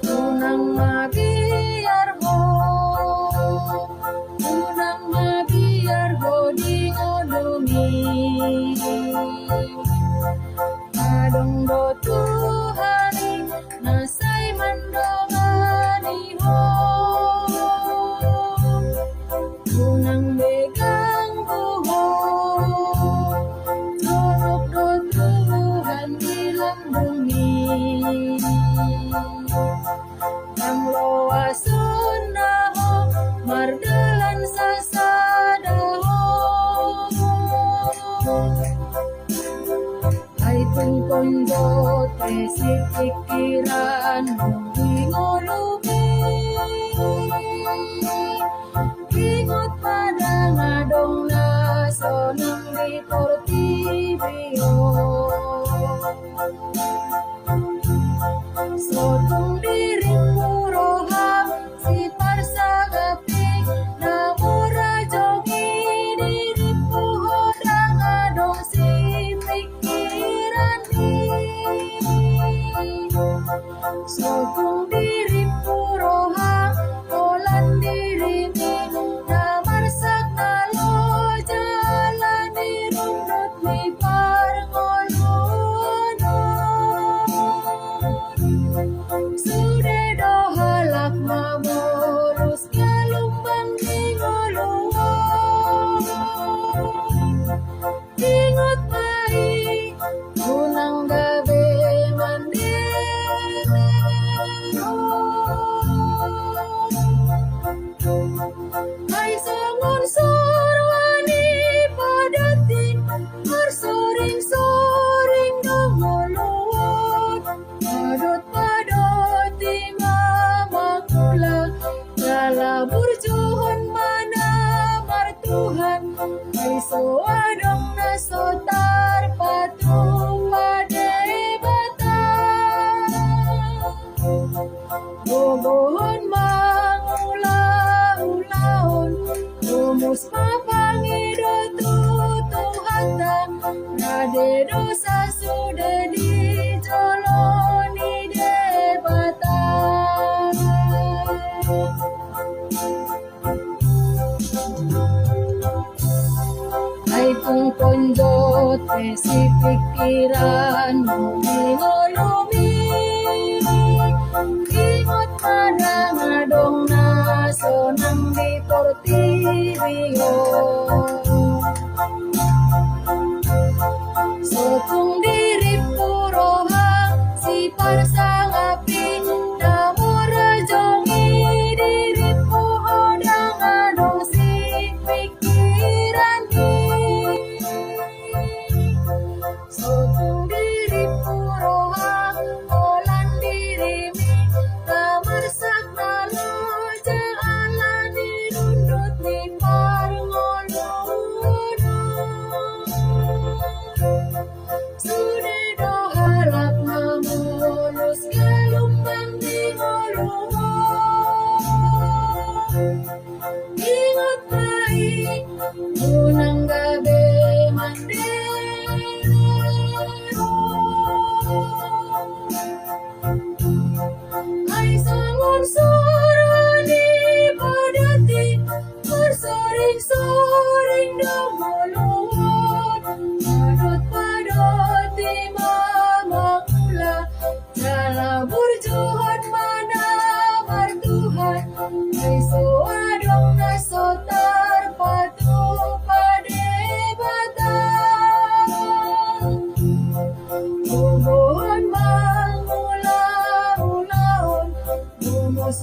Unang mabiar ho, unang mabiar ho di ngodumi. Adong do Tuhani nasay mandongani ho. Unang begang buho, turok do Tuhan di lambungi. Ang loason na ho, mardalan sa sada ho. Ay tungkondo te si pikiran mo ingolubi. Ingot pada ngadong na sonang di portibio. Sotong dirimu roham si parsagapi na mura jogi dirimu hodang adong si pikiran ni. Sotong dirimu roham olan dirimi na marsak na lo jalan dirundut ni parngoluno. Sudah dohalak mabolus lumbang di ngoluon. Ingot mai unang gabi mandero. Ay sangon sorwani padati marsoring-soring dongoluon. Padot-padoti mamakula lalabur juhon mana martuhan. Ay soadong nasotar patung padebata. Bobohon mangula-ulaon, rumus mapangido tutuhatan. Nade dosa sudah dijoloni debata. Ay kung kondo te si pikiran mo ingolumi. Ingot pada ngadong na sonang di portibio. Sotong diri purohang si parsangapi na mura jongi diri puhodang adong si pikiran ni. Sotong diri purohang olan dirimi na marsak na lo jalan dirundut ni parngoluno. Sudah dohalak mamulus lumbang di ngoluon. Ingot mai unang gabi mandero. Ay sangon sorani padati marsoring-soring dongoluon. Padot-padoti mamakula lalabur juhon mana martuhan. Ay soadong nasotar patung padebata. Bobohon mangula-ulaon, rumus